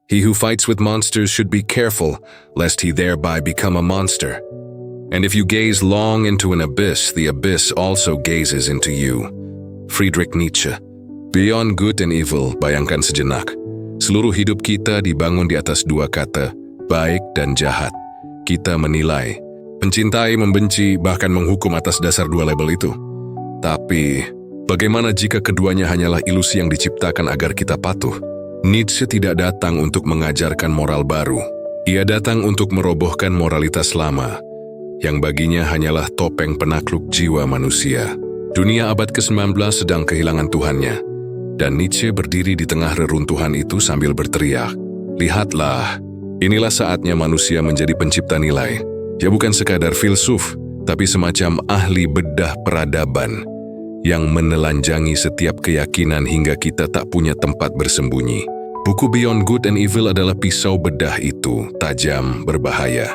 He who fights with monsters should be careful, lest he thereby become a monster. And if you gaze long into an abyss, the abyss also gazes into you. Friedrich Nietzsche. Beyond good and evil, bayangkan sejenak. Seluruh hidup kita dibangun di atas dua kata, baik dan jahat. Kita menilai, mencintai, membenci, bahkan menghukum atas dasar dua label itu. Tapi, bagaimana jika keduanya hanyalah ilusi yang diciptakan agar kita patuh? Nietzsche tidak datang untuk mengajarkan moral baru. Ia datang untuk merobohkan moralitas lama, yang baginya hanyalah topeng penakluk jiwa manusia. Dunia abad ke-19 sedang kehilangan Tuhannya, dan Nietzsche berdiri di tengah reruntuhan itu sambil berteriak, "Lihatlah, inilah saatnya manusia menjadi pencipta nilai." Ya bukan sekadar filsuf, tapi semacam ahli bedah peradaban yang menelanjangi setiap keyakinan hingga kita tak punya tempat bersembunyi. Buku Beyond Good and Evil adalah pisau bedah itu, tajam, berbahaya,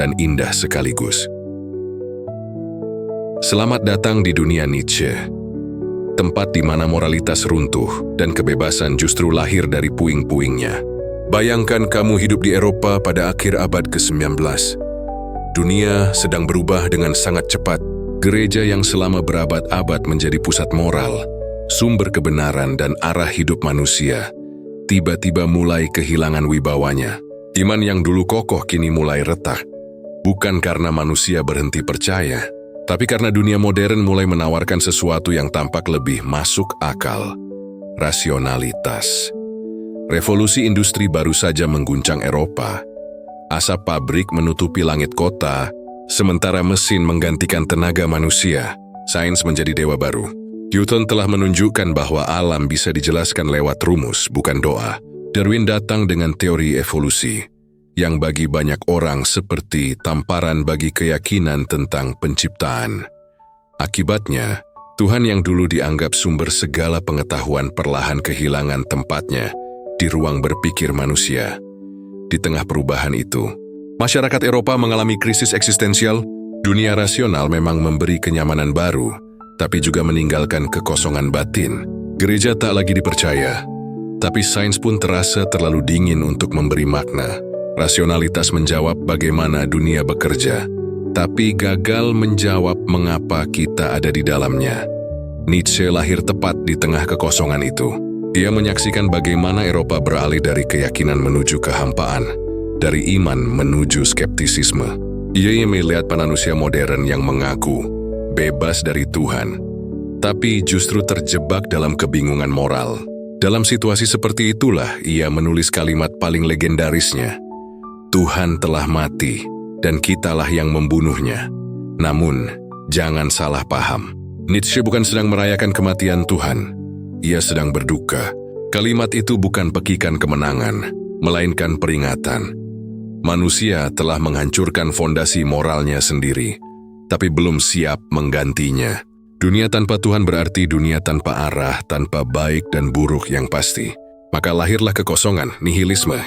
dan indah sekaligus. Selamat datang di dunia Nietzsche, tempat di mana moralitas runtuh dan kebebasan justru lahir dari puing-puingnya. Bayangkan kamu hidup di Eropa pada akhir abad ke-19. Dunia sedang berubah dengan sangat cepat. Gereja yang selama berabad-abad menjadi pusat moral, sumber kebenaran dan arah hidup manusia, tiba-tiba mulai kehilangan wibawanya. Iman yang dulu kokoh kini mulai retak. Bukan karena manusia berhenti percaya, tapi karena dunia modern mulai menawarkan sesuatu yang tampak lebih masuk akal. Rasionalitas. Revolusi industri baru saja mengguncang Eropa. Asap pabrik menutupi langit kota, sementara mesin menggantikan tenaga manusia. Sains menjadi dewa baru. Newton telah menunjukkan bahwa alam bisa dijelaskan lewat rumus, bukan doa. Darwin datang dengan teori evolusi, yang bagi banyak orang seperti tamparan bagi keyakinan tentang penciptaan. Akibatnya, Tuhan yang dulu dianggap sumber segala pengetahuan perlahan kehilangan tempatnya di ruang berpikir manusia. Di tengah perubahan itu, masyarakat Eropa mengalami krisis eksistensial. Dunia rasional memang memberi kenyamanan baru, tapi juga meninggalkan kekosongan batin. Gereja tak lagi dipercaya, tapi sains pun terasa terlalu dingin untuk memberi makna. Rasionalitas menjawab bagaimana dunia bekerja, tapi gagal menjawab mengapa kita ada di dalamnya. Nietzsche lahir tepat di tengah kekosongan itu. Ia menyaksikan bagaimana Eropa beralih dari keyakinan menuju kehampaan, dari iman menuju skeptisisme. Ia melihat manusia modern yang mengaku bebas dari Tuhan, tapi justru terjebak dalam kebingungan moral. Dalam situasi seperti itulah ia menulis kalimat paling legendarisnya, "Tuhan telah mati, dan kitalah yang membunuhnya." Namun, jangan salah paham. Nietzsche bukan sedang merayakan kematian Tuhan. Ia sedang berduka. Kalimat itu bukan pekikan kemenangan, melainkan peringatan. Manusia telah menghancurkan fondasi moralnya sendiri, tapi belum siap menggantinya. Dunia tanpa Tuhan berarti dunia tanpa arah, tanpa baik dan buruk yang pasti. Maka lahirlah kekosongan, nihilisme.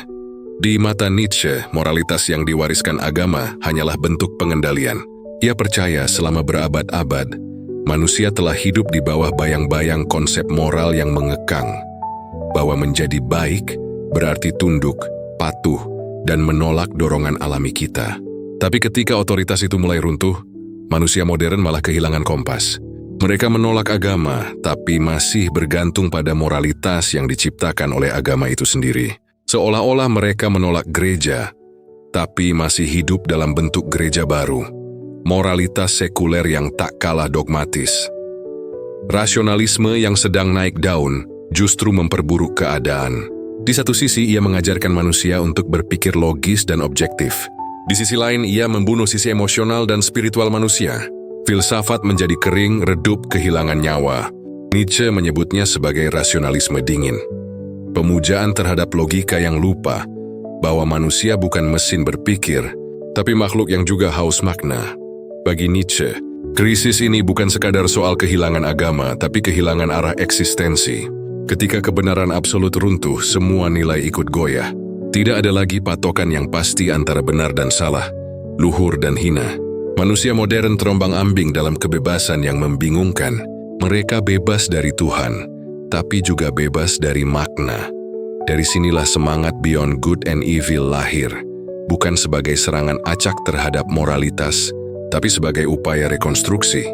Di mata Nietzsche, moralitas yang diwariskan agama hanyalah bentuk pengendalian. Ia percaya selama berabad-abad, manusia telah hidup di bawah bayang-bayang konsep moral yang mengekang, bahwa menjadi baik berarti tunduk, patuh, dan menolak dorongan alami kita. Tapi ketika otoritas itu mulai runtuh, manusia modern malah kehilangan kompas. Mereka menolak agama, tapi masih bergantung pada moralitas yang diciptakan oleh agama itu sendiri. Seolah-olah mereka menolak gereja, tapi masih hidup dalam bentuk gereja baru. Moralitas sekuler yang tak kalah dogmatis. Rasionalisme yang sedang naik daun justru memperburuk keadaan. Di satu sisi, ia mengajarkan manusia untuk berpikir logis dan objektif. Di sisi lain, ia membunuh sisi emosional dan spiritual manusia. Filsafat menjadi kering, redup, kehilangan nyawa. Nietzsche menyebutnya sebagai rasionalisme dingin. Pemujaan terhadap logika yang lupa bahwa manusia bukan mesin berpikir, tapi makhluk yang juga haus makna. Bagi Nietzsche, krisis ini bukan sekadar soal kehilangan agama, tapi kehilangan arah eksistensi. Ketika kebenaran absolut runtuh, semua nilai ikut goyah. Tidak ada lagi patokan yang pasti antara benar dan salah, luhur dan hina. Manusia modern terombang-ambing dalam kebebasan yang membingungkan. Mereka bebas dari Tuhan, tapi juga bebas dari makna. Dari sinilah semangat Beyond Good and Evil lahir, bukan sebagai serangan acak terhadap moralitas, tapi sebagai upaya rekonstruksi.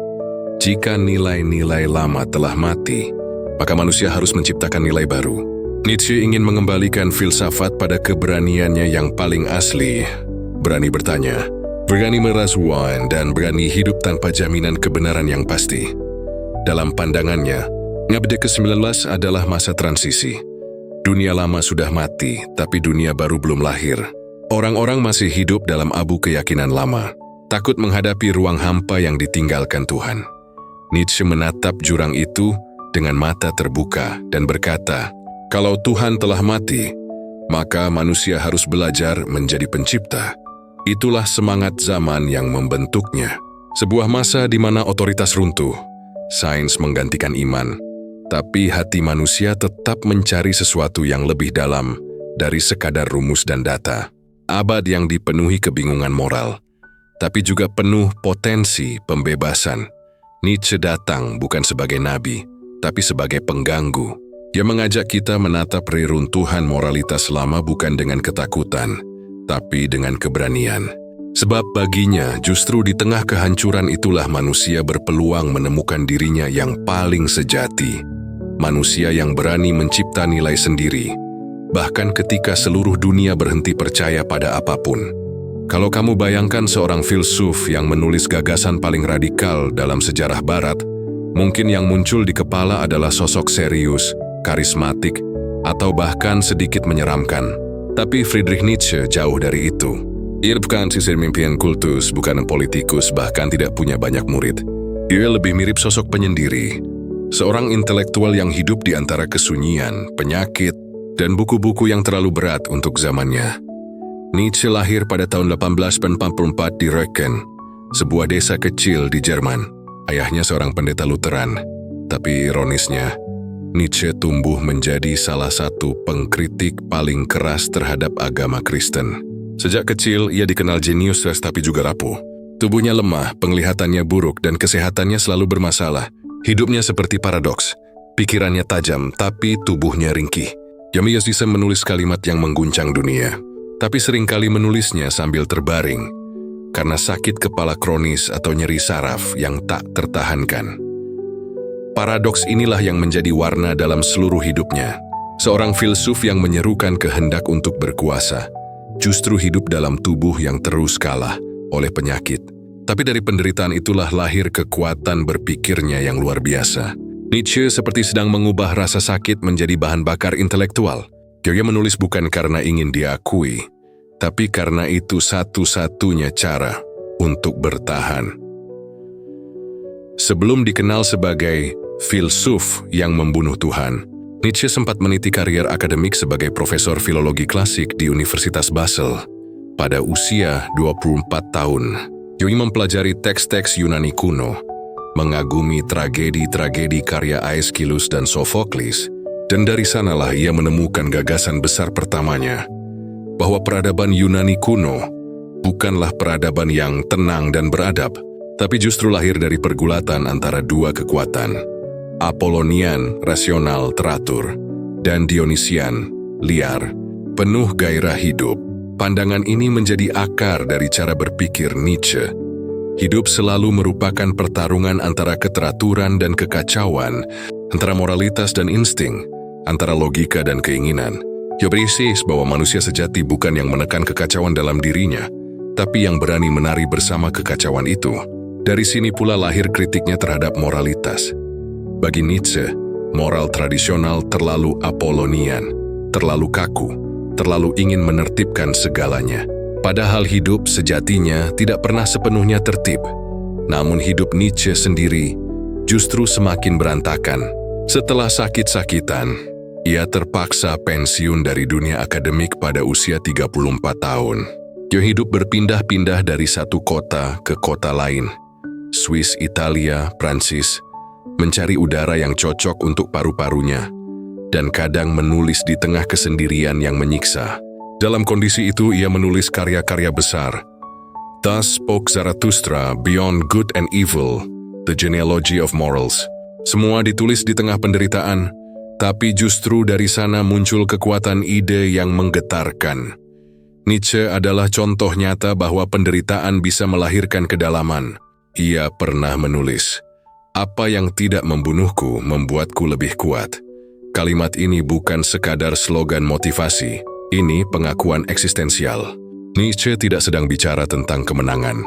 Jika nilai-nilai lama telah mati, maka manusia harus menciptakan nilai baru. Nietzsche ingin mengembalikan filsafat pada keberaniannya yang paling asli. Berani bertanya, berani merasukan, dan berani hidup tanpa jaminan kebenaran yang pasti. Dalam pandangannya, abad ke-19 adalah masa transisi. Dunia lama sudah mati, tapi dunia baru belum lahir. Orang-orang masih hidup dalam abu keyakinan lama, takut menghadapi ruang hampa yang ditinggalkan Tuhan. Nietzsche menatap jurang itu dengan mata terbuka dan berkata, kalau Tuhan telah mati, maka manusia harus belajar menjadi pencipta. Itulah semangat zaman yang membentuknya. Sebuah masa di mana otoritas runtuh, sains menggantikan iman, tapi hati manusia tetap mencari sesuatu yang lebih dalam dari sekadar rumus dan data. Abad yang dipenuhi kebingungan moral, tapi juga penuh potensi pembebasan. Nietzsche datang bukan sebagai nabi, tapi sebagai pengganggu. Dia mengajak kita menatap reruntuhan moralitas lama bukan dengan ketakutan, tapi dengan keberanian. Sebab baginya justru di tengah kehancuran itulah manusia berpeluang menemukan dirinya yang paling sejati. Manusia yang berani mencipta nilai sendiri, bahkan ketika seluruh dunia berhenti percaya pada apapun. Kalau kamu bayangkan seorang filsuf yang menulis gagasan paling radikal dalam sejarah Barat, mungkin yang muncul di kepala adalah sosok serius, karismatik, atau bahkan sedikit menyeramkan. Tapi Friedrich Nietzsche jauh dari itu. Ia bukan sisir mimpian kultus, bukan politikus, bahkan tidak punya banyak murid. Dia lebih mirip sosok penyendiri. Seorang intelektual yang hidup di antara kesunyian, penyakit, dan buku-buku yang terlalu berat untuk zamannya. Nietzsche lahir pada tahun 1844 di Röcken, sebuah desa kecil di Jerman. Ayahnya seorang pendeta Lutheran, tapi ironisnya, Nietzsche tumbuh menjadi salah satu pengkritik paling keras terhadap agama Kristen. Sejak kecil, ia dikenal jenius tapi juga rapuh. Tubuhnya lemah, penglihatannya buruk, dan kesehatannya selalu bermasalah. Hidupnya seperti paradoks. Pikirannya tajam, tapi tubuhnya ringkih. Ia bisa menulis kalimat yang mengguncang dunia, tapi seringkali menulisnya sambil terbaring, karena sakit kepala kronis atau nyeri saraf yang tak tertahankan. Paradoks inilah yang menjadi warna dalam seluruh hidupnya. Seorang filsuf yang menyerukan kehendak untuk berkuasa, justru hidup dalam tubuh yang terus kalah oleh penyakit. Tapi dari penderitaan itulah lahir kekuatan berpikirnya yang luar biasa. Nietzsche seperti sedang mengubah rasa sakit menjadi bahan bakar intelektual. Dia menulis bukan karena ingin diakui, tapi karena itu satu-satunya cara untuk bertahan. Sebelum dikenal sebagai filsuf yang membunuh Tuhan, Nietzsche sempat meniti karier akademik sebagai profesor filologi klasik di Universitas Basel. Pada usia 24 tahun, ia mempelajari teks-teks Yunani kuno, mengagumi tragedi-tragedi karya Aeschylus dan Sophocles, dan dari sanalah ia menemukan gagasan besar pertamanya, bahwa peradaban Yunani kuno bukanlah peradaban yang tenang dan beradab, tapi justru lahir dari pergulatan antara dua kekuatan, Apollonian, rasional, teratur, dan Dionysian, liar, penuh gairah hidup. Pandangan ini menjadi akar dari cara berpikir Nietzsche. Hidup selalu merupakan pertarungan antara keteraturan dan kekacauan, antara moralitas dan insting, antara logika dan keinginan. Ia berisi bahwa manusia sejati bukan yang menekan kekacauan dalam dirinya, tapi yang berani menari bersama kekacauan itu. Dari sini pula lahir kritiknya terhadap moralitas. Bagi Nietzsche, moral tradisional terlalu Apollonian, terlalu kaku, terlalu ingin menertibkan segalanya. Padahal hidup sejatinya tidak pernah sepenuhnya tertib. Namun hidup Nietzsche sendiri justru semakin berantakan. Setelah sakit-sakitan, ia terpaksa pensiun dari dunia akademik pada usia 34 tahun. Dia hidup berpindah-pindah dari satu kota ke kota lain, Swiss, Italia, Prancis, mencari udara yang cocok untuk paru-parunya, dan kadang menulis di tengah kesendirian yang menyiksa. Dalam kondisi itu ia menulis karya-karya besar. Thus Spoke Zarathustra, Beyond Good and Evil, The Genealogy of Morals. Semua ditulis di tengah penderitaan, Tapi justru dari sana muncul kekuatan ide yang menggetarkan. Nietzsche adalah contoh nyata bahwa penderitaan bisa melahirkan kedalaman. Ia pernah menulis, "Apa yang tidak membunuhku membuatku lebih kuat." Kalimat ini bukan sekadar slogan motivasi, ini pengakuan eksistensial. Nietzsche tidak sedang bicara tentang kemenangan,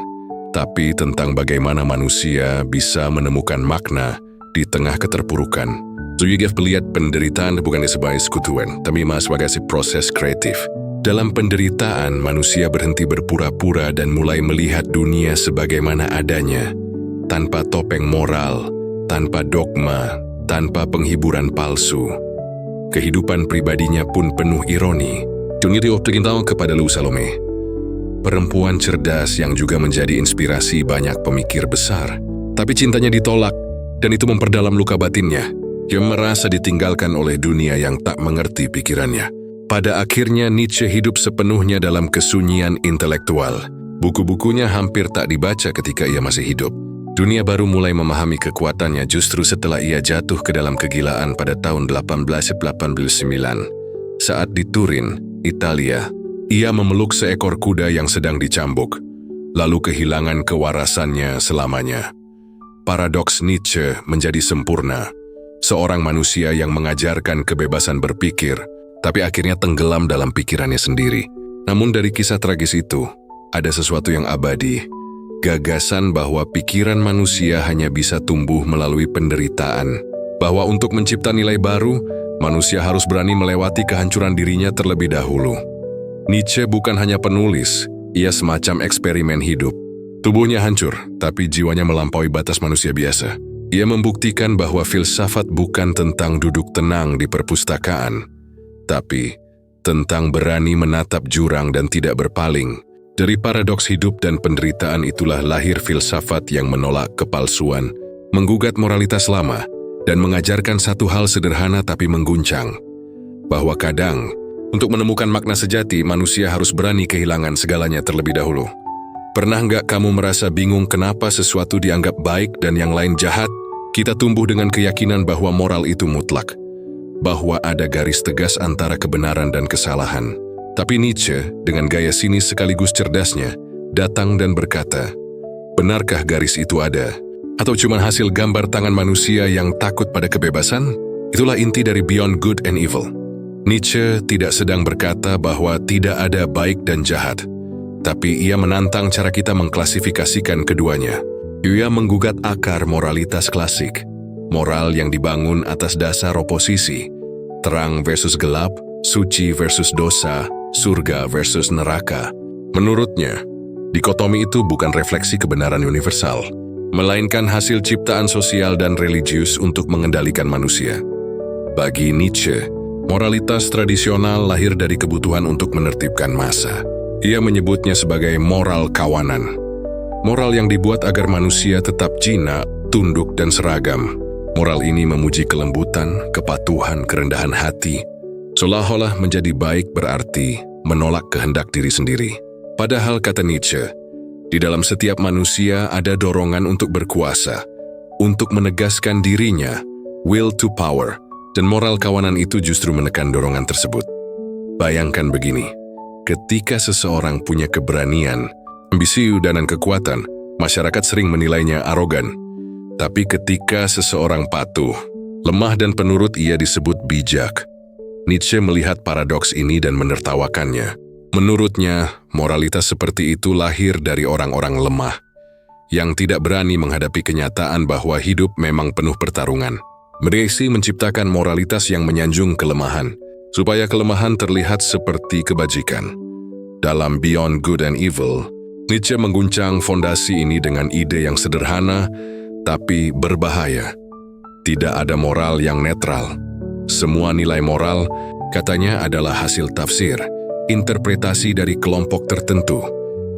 tapi tentang bagaimana manusia bisa menemukan makna di tengah keterpurukan. Zuyegev melihat penderitaan bukan sebagai sekutuan, tapi sebagai proses kreatif. Dalam penderitaan, manusia berhenti berpura-pura dan mulai melihat dunia sebagaimana adanya, tanpa topeng moral, tanpa dogma, tanpa penghiburan palsu. Kehidupan pribadinya pun penuh ironi. Junito terintau kepada Lou Salome, perempuan cerdas yang juga menjadi inspirasi banyak pemikir besar. Tapi cintanya ditolak, dan itu memperdalam luka batinnya. Ia merasa ditinggalkan oleh dunia yang tak mengerti pikirannya. Pada akhirnya Nietzsche hidup sepenuhnya dalam kesunyian intelektual. Buku-bukunya hampir tak dibaca ketika ia masih hidup. Dunia baru mulai memahami kekuatannya justru setelah ia jatuh ke dalam kegilaan pada tahun 1889. Saat di Turin, Italia, ia memeluk seekor kuda yang sedang dicambuk, lalu kehilangan kewarasannya selamanya. Paradoks Nietzsche menjadi sempurna. Seorang manusia yang mengajarkan kebebasan berpikir, tapi akhirnya tenggelam dalam pikirannya sendiri. Namun dari kisah tragis itu, ada sesuatu yang abadi. Gagasan bahwa pikiran manusia hanya bisa tumbuh melalui penderitaan. Bahwa untuk mencipta nilai baru, manusia harus berani melewati kehancuran dirinya terlebih dahulu. Nietzsche bukan hanya penulis, ia semacam eksperimen hidup. Tubuhnya hancur, tapi jiwanya melampaui batas manusia biasa. Ia membuktikan bahwa filsafat bukan tentang duduk tenang di perpustakaan, tapi tentang berani menatap jurang dan tidak berpaling. Dari paradoks hidup dan penderitaan itulah lahir filsafat yang menolak kepalsuan, menggugat moralitas lama, dan mengajarkan satu hal sederhana tapi mengguncang, bahwa kadang, untuk menemukan makna sejati, manusia harus berani kehilangan segalanya terlebih dahulu. Pernah nggak kamu merasa bingung kenapa sesuatu dianggap baik dan yang lain jahat? Kita tumbuh dengan keyakinan bahwa moral itu mutlak, bahwa ada garis tegas antara kebenaran dan kesalahan. Tapi Nietzsche, dengan gaya sinis sekaligus cerdasnya, datang dan berkata, benarkah garis itu ada? Atau cuma hasil gambar tangan manusia yang takut pada kebebasan? Itulah inti dari Beyond Good and Evil. Nietzsche tidak sedang berkata bahwa tidak ada baik dan jahat, tapi ia menantang cara kita mengklasifikasikan keduanya. Ia menggugat akar moralitas klasik, moral yang dibangun atas dasar oposisi, terang versus gelap, suci versus dosa, surga versus neraka. Menurutnya, dikotomi itu bukan refleksi kebenaran universal, melainkan hasil ciptaan sosial dan religius untuk mengendalikan manusia. Bagi Nietzsche, moralitas tradisional lahir dari kebutuhan untuk menertibkan massa. Ia menyebutnya sebagai moral kawanan. Moral yang dibuat agar manusia tetap jinak, tunduk, dan seragam. Moral ini memuji kelembutan, kepatuhan, kerendahan hati, seolah-olah menjadi baik berarti menolak kehendak diri sendiri. Padahal, kata Nietzsche, di dalam setiap manusia ada dorongan untuk berkuasa, untuk menegaskan dirinya, will to power, dan moral kawanan itu justru menekan dorongan tersebut. Bayangkan begini, ketika seseorang punya keberanian, ambisi, dan kekuatan, masyarakat sering menilainya arogan. Tapi ketika seseorang patuh, lemah dan penurut, ia disebut bijak. Nietzsche melihat paradoks ini dan menertawakannya. Menurutnya, moralitas seperti itu lahir dari orang-orang lemah, yang tidak berani menghadapi kenyataan bahwa hidup memang penuh pertarungan. Mereka menciptakan moralitas yang menyanjung kelemahan, supaya kelemahan terlihat seperti kebajikan. Dalam Beyond Good and Evil, Nietzsche mengguncang fondasi ini dengan ide yang sederhana, tapi berbahaya. Tidak ada moral yang netral. Semua nilai moral, katanya, adalah hasil tafsir, interpretasi dari kelompok tertentu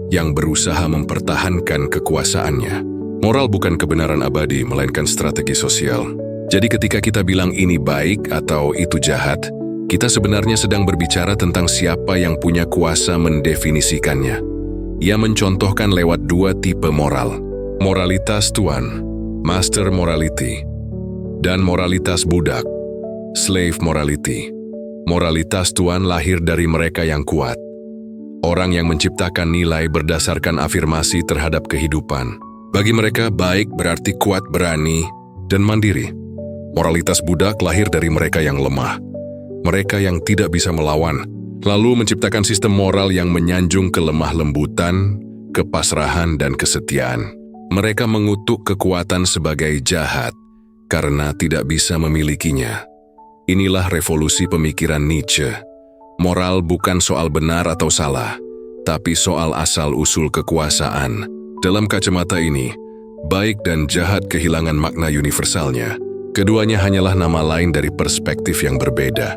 yang berusaha mempertahankan kekuasaannya. Moral bukan kebenaran abadi, melainkan strategi sosial. Jadi ketika kita bilang ini baik atau itu jahat, kita sebenarnya sedang berbicara tentang siapa yang punya kuasa mendefinisikannya. Ia mencontohkan lewat dua tipe moral, moralitas tuan, master morality, dan moralitas budak, slave morality. Moralitas Tuhan lahir dari mereka yang kuat. Orang yang menciptakan nilai berdasarkan afirmasi terhadap kehidupan. Bagi mereka, baik berarti kuat, berani, dan mandiri. Moralitas budak lahir dari mereka yang lemah. Mereka yang tidak bisa melawan, lalu menciptakan sistem moral yang menyanjung kelemah lembutan, kepasrahan, dan kesetiaan. Mereka mengutuk kekuatan sebagai jahat karena tidak bisa memilikinya. Inilah revolusi pemikiran Nietzsche. Moral bukan soal benar atau salah, tapi soal asal-usul kekuasaan. Dalam kacamata ini, baik dan jahat kehilangan makna universalnya. Keduanya hanyalah nama lain dari perspektif yang berbeda.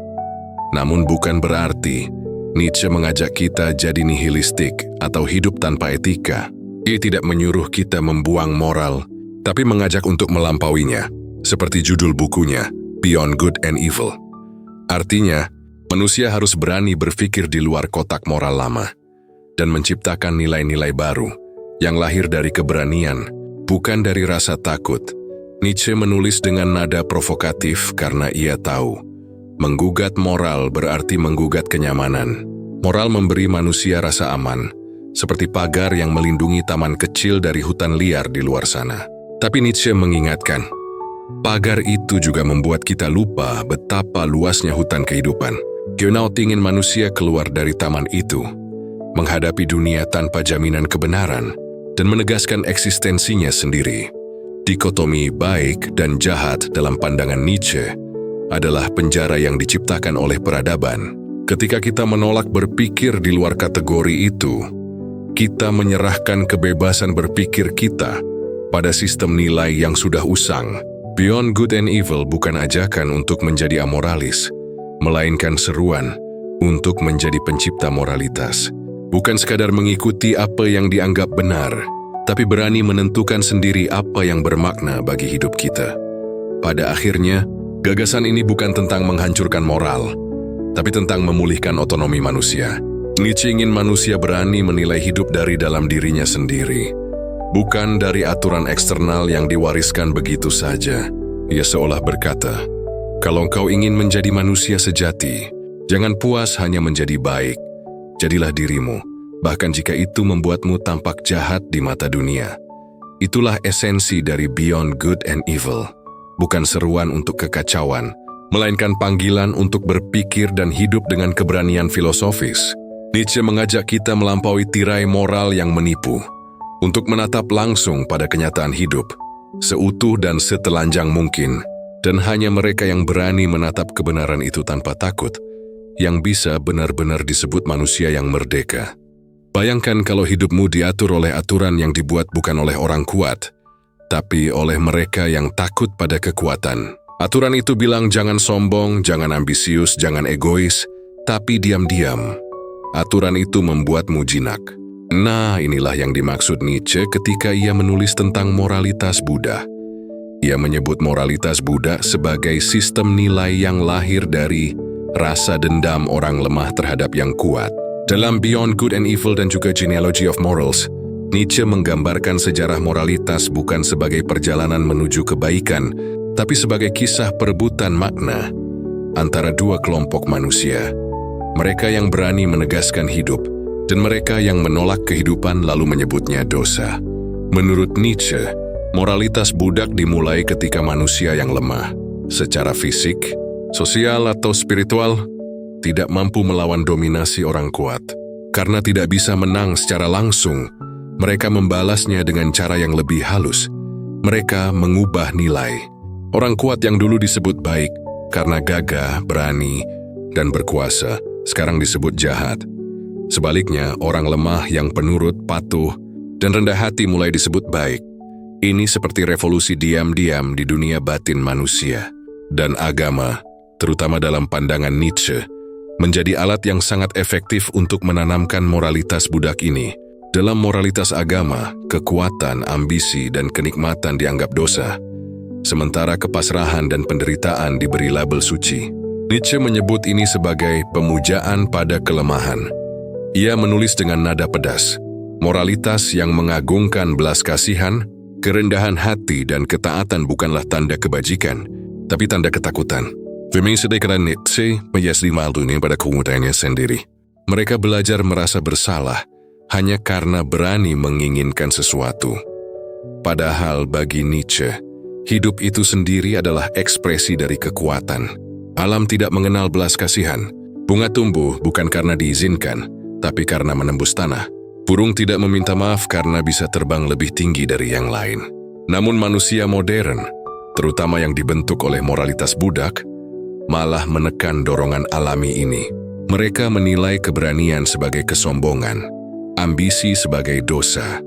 Namun bukan berarti Nietzsche mengajak kita jadi nihilistik atau hidup tanpa etika. Ia tidak menyuruh kita membuang moral, tapi mengajak untuk melampauinya, seperti judul bukunya, Beyond Good and Evil. Artinya, manusia harus berani berpikir di luar kotak moral lama dan menciptakan nilai-nilai baru yang lahir dari keberanian, bukan dari rasa takut. Nietzsche menulis dengan nada provokatif karena ia tahu, menggugat moral berarti menggugat kenyamanan. Moral memberi manusia rasa aman, seperti pagar yang melindungi taman kecil dari hutan liar di luar sana. Tapi Nietzsche mengingatkan, pagar itu juga membuat kita lupa betapa luasnya hutan kehidupan. Goenaut ingin manusia keluar dari taman itu, menghadapi dunia tanpa jaminan kebenaran, dan menegaskan eksistensinya sendiri. Dikotomi baik dan jahat dalam pandangan Nietzsche adalah penjara yang diciptakan oleh peradaban. Ketika kita menolak berpikir di luar kategori itu, kita menyerahkan kebebasan berpikir kita pada sistem nilai yang sudah usang. Beyond Good and Evil bukan ajakan untuk menjadi amoralis, melainkan seruan untuk menjadi pencipta moralitas. Bukan sekadar mengikuti apa yang dianggap benar, tapi berani menentukan sendiri apa yang bermakna bagi hidup kita. Pada akhirnya, gagasan ini bukan tentang menghancurkan moral, tapi tentang memulihkan otonomi manusia. Nietzsche ingin manusia berani menilai hidup dari dalam dirinya sendiri, bukan dari aturan eksternal yang diwariskan begitu saja. Ia seolah berkata, kalau engkau ingin menjadi manusia sejati, jangan puas hanya menjadi baik. Jadilah dirimu, bahkan jika itu membuatmu tampak jahat di mata dunia. Itulah esensi dari Beyond Good and Evil. Bukan seruan untuk kekacauan, melainkan panggilan untuk berpikir dan hidup dengan keberanian filosofis. Nietzsche mengajak kita melampaui tirai moral yang menipu, untuk menatap langsung pada kenyataan hidup, seutuh dan setelanjang mungkin, dan hanya mereka yang berani menatap kebenaran itu tanpa takut, yang bisa benar-benar disebut manusia yang merdeka. Bayangkan kalau hidupmu diatur oleh aturan yang dibuat bukan oleh orang kuat, tapi oleh mereka yang takut pada kekuatan. Aturan itu bilang jangan sombong, jangan ambisius, jangan egois, tapi diam-diam. Aturan itu membuatmu jinak. Nah, inilah yang dimaksud Nietzsche ketika ia menulis tentang moralitas Buddha. Ia menyebut moralitas Buddha sebagai sistem nilai yang lahir dari rasa dendam orang lemah terhadap yang kuat. Dalam Beyond Good and Evil dan juga Genealogy of Morals, Nietzsche menggambarkan sejarah moralitas bukan sebagai perjalanan menuju kebaikan, tapi sebagai kisah perebutan makna antara dua kelompok manusia. Mereka yang berani menegaskan hidup, dan mereka yang menolak kehidupan lalu menyebutnya dosa. Menurut Nietzsche, moralitas budak dimulai ketika manusia yang lemah, secara fisik, sosial atau spiritual, tidak mampu melawan dominasi orang kuat. Karena tidak bisa menang secara langsung, mereka membalasnya dengan cara yang lebih halus. Mereka mengubah nilai. Orang kuat yang dulu disebut baik karena gagah, berani, dan berkuasa, sekarang disebut jahat. Sebaliknya, orang lemah yang penurut, patuh, dan rendah hati mulai disebut baik. Ini seperti revolusi diam-diam di dunia batin manusia. Dan agama, terutama dalam pandangan Nietzsche, menjadi alat yang sangat efektif untuk menanamkan moralitas budak ini. Dalam moralitas agama, kekuatan, ambisi, dan kenikmatan dianggap dosa, sementara kepasrahan dan penderitaan diberi label suci. Nietzsche menyebut ini sebagai pemujaan pada kelemahan. Ia menulis dengan nada pedas, moralitas yang mengagungkan belas kasihan, kerendahan hati, dan ketaatan bukanlah tanda kebajikan, tapi tanda ketakutan. Demi sedekatan Nietzsche menjadi malu pada kemudahannya sendiri. Mereka belajar merasa bersalah hanya karena berani menginginkan sesuatu. Padahal bagi Nietzsche, hidup itu sendiri adalah ekspresi dari kekuatan. Alam tidak mengenal belas kasihan. Bunga tumbuh bukan karena diizinkan, tapi karena menembus tanah. Burung tidak meminta maaf karena bisa terbang lebih tinggi dari yang lain. Namun manusia modern, terutama yang dibentuk oleh moralitas budak, malah menekan dorongan alami ini. Mereka menilai keberanian sebagai kesombongan, ambisi sebagai dosa,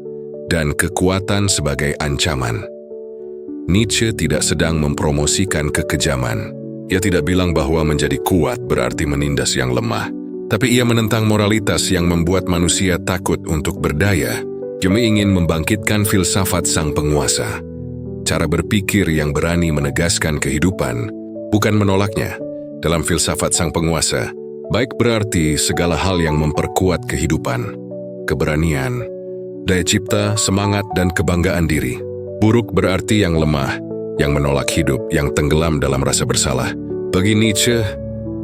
dan kekuatan sebagai ancaman. Nietzsche tidak sedang mempromosikan kekejaman. Ia tidak bilang bahwa menjadi kuat berarti menindas yang lemah. Tapi ia menentang moralitas yang membuat manusia takut untuk berdaya, demi ingin membangkitkan filsafat sang penguasa. Cara berpikir yang berani menegaskan kehidupan, bukan menolaknya. Dalam filsafat sang penguasa, baik berarti segala hal yang memperkuat kehidupan, keberanian, daya cipta, semangat, dan kebanggaan diri. Buruk berarti yang lemah, yang menolak hidup, yang tenggelam dalam rasa bersalah. Bagi Nietzsche,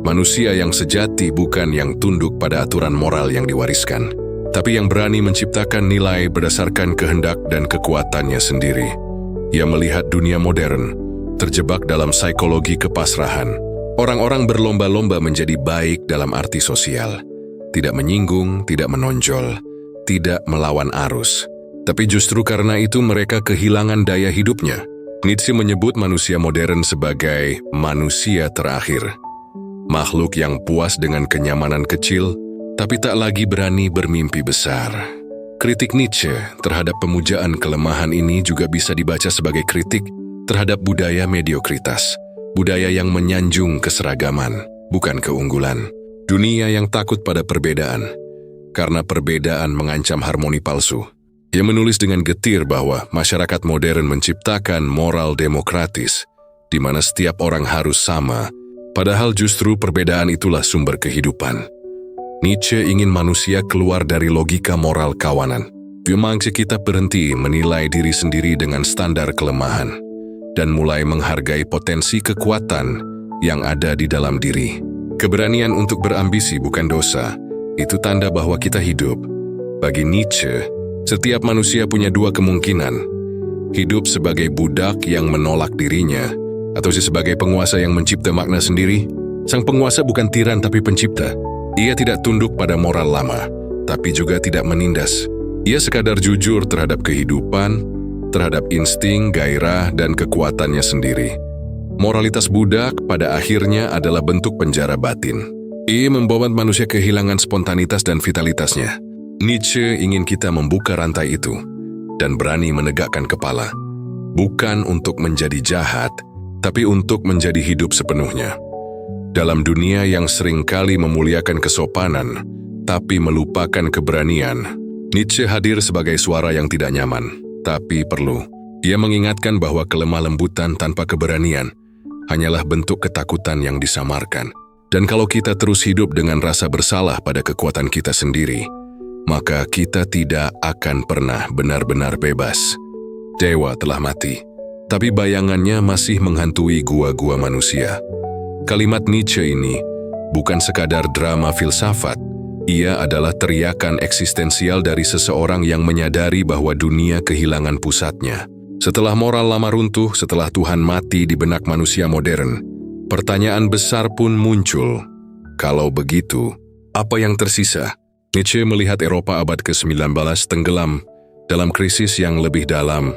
manusia yang sejati bukan yang tunduk pada aturan moral yang diwariskan, tapi yang berani menciptakan nilai berdasarkan kehendak dan kekuatannya sendiri. Ia melihat dunia modern terjebak dalam psikologi kepasrahan. Orang-orang berlomba-lomba menjadi baik dalam arti sosial, tidak menyinggung, tidak menonjol, tidak melawan arus. Tapi justru karena itu mereka kehilangan daya hidupnya. Nietzsche menyebut manusia modern sebagai manusia terakhir. Makhluk yang puas dengan kenyamanan kecil, tapi tak lagi berani bermimpi besar. Kritik Nietzsche terhadap pemujaan kelemahan ini juga bisa dibaca sebagai kritik terhadap budaya mediokritas, budaya yang menyanjung keseragaman, bukan keunggulan. Dunia yang takut pada perbedaan, karena perbedaan mengancam harmoni palsu. Ia menulis dengan getir bahwa masyarakat modern menciptakan moral demokratis, di mana setiap orang harus sama, padahal justru perbedaan itulah sumber kehidupan. Nietzsche ingin manusia keluar dari logika moral kawanan. Dia mengajak kita berhenti menilai diri sendiri dengan standar kelemahan, dan mulai menghargai potensi kekuatan yang ada di dalam diri. Keberanian untuk berambisi bukan dosa, itu tanda bahwa kita hidup. Bagi Nietzsche, setiap manusia punya dua kemungkinan: hidup sebagai budak yang menolak dirinya, atau sebagai penguasa yang mencipta makna sendiri. Sang penguasa bukan tiran tapi pencipta. Ia tidak tunduk pada moral lama, tapi juga tidak menindas. Ia sekadar jujur terhadap kehidupan, terhadap insting, gairah, dan kekuatannya sendiri. Moralitas budak pada akhirnya adalah bentuk penjara batin. Ia membawa manusia kehilangan spontanitas dan vitalitasnya. Nietzsche ingin kita membuka rantai itu dan berani menegakkan kepala. Bukan untuk menjadi jahat, tapi untuk menjadi hidup sepenuhnya. Dalam dunia yang seringkali memuliakan kesopanan, tapi melupakan keberanian, Nietzsche hadir sebagai suara yang tidak nyaman, tapi perlu. Ia mengingatkan bahwa kelemah lembutan tanpa keberanian hanyalah bentuk ketakutan yang disamarkan. Dan kalau kita terus hidup dengan rasa bersalah pada kekuatan kita sendiri, maka kita tidak akan pernah benar-benar bebas. Dewa telah mati, tapi bayangannya masih menghantui gua-gua manusia. Kalimat Nietzsche ini bukan sekadar drama filsafat, ia adalah teriakan eksistensial dari seseorang yang menyadari bahwa dunia kehilangan pusatnya. Setelah moral lama runtuh, setelah Tuhan mati di benak manusia modern, pertanyaan besar pun muncul. Kalau begitu, apa yang tersisa? Nietzsche melihat Eropa abad ke-19 tenggelam dalam krisis yang lebih dalam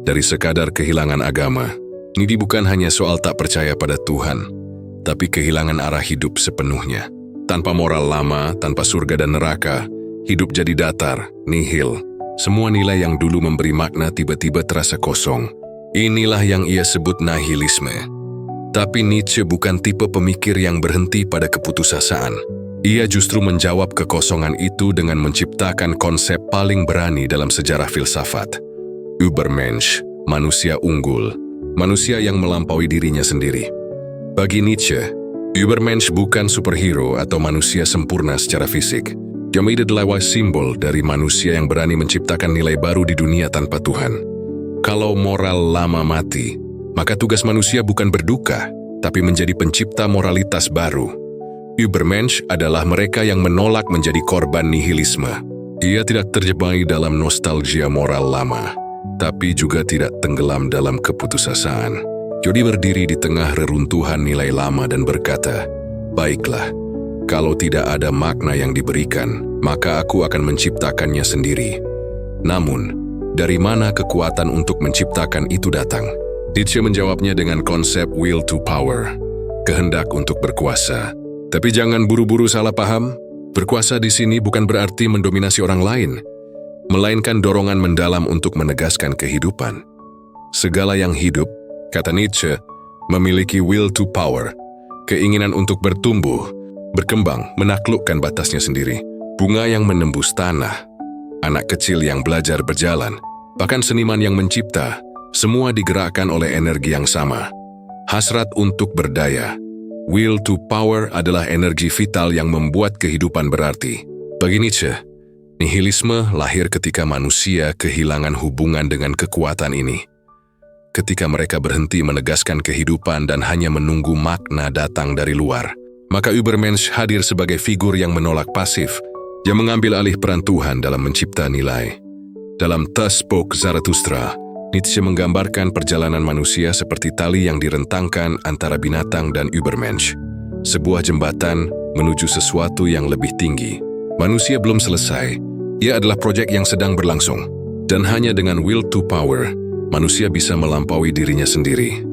dari sekadar kehilangan agama. Ini bukan hanya soal tak percaya pada Tuhan, tapi kehilangan arah hidup sepenuhnya. Tanpa moral lama, tanpa surga dan neraka, hidup jadi datar, nihil. Semua nilai yang dulu memberi makna tiba-tiba terasa kosong. Inilah yang ia sebut nihilisme. Tapi Nietzsche bukan tipe pemikir yang berhenti pada keputusasaan. Ia justru menjawab kekosongan itu dengan menciptakan konsep paling berani dalam sejarah filsafat. Übermensch, manusia unggul, manusia yang melampaui dirinya sendiri. Bagi Nietzsche, Übermensch bukan superhero atau manusia sempurna secara fisik. Dia adalah simbol dari manusia yang berani menciptakan nilai baru di dunia tanpa Tuhan. Kalau moral lama mati, maka tugas manusia bukan berduka, tapi menjadi pencipta moralitas baru. Übermensch adalah mereka yang menolak menjadi korban nihilisme. Ia tidak terjebak dalam nostalgia moral lama, tapi juga tidak tenggelam dalam keputusasaan. Jody berdiri di tengah reruntuhan nilai lama dan berkata, "Baiklah, kalau tidak ada makna yang diberikan, maka aku akan menciptakannya sendiri. Namun, dari mana kekuatan untuk menciptakan itu datang?" Nietzsche menjawabnya dengan konsep will to power, kehendak untuk berkuasa. Tapi jangan buru-buru salah paham, berkuasa di sini bukan berarti mendominasi orang lain, melainkan dorongan mendalam untuk menegaskan kehidupan. Segala yang hidup, kata Nietzsche, memiliki will to power, keinginan untuk bertumbuh, berkembang, menaklukkan batasnya sendiri. Bunga yang menembus tanah, anak kecil yang belajar berjalan, bahkan seniman yang mencipta, semua digerakkan oleh energi yang sama. Hasrat untuk berdaya. Will to power adalah energi vital yang membuat kehidupan berarti. Bagi Nietzsche, nihilisme lahir ketika manusia kehilangan hubungan dengan kekuatan ini. Ketika mereka berhenti menegaskan kehidupan dan hanya menunggu makna datang dari luar, maka Übermensch hadir sebagai figur yang menolak pasif, yang mengambil alih peran Tuhan dalam mencipta nilai. Dalam Thus Spoke Zarathustra, Nietzsche menggambarkan perjalanan manusia seperti tali yang direntangkan antara binatang dan Übermensch, sebuah jembatan menuju sesuatu yang lebih tinggi. Manusia belum selesai, ia adalah proyek yang sedang berlangsung, dan hanya dengan will to power, manusia bisa melampaui dirinya sendiri.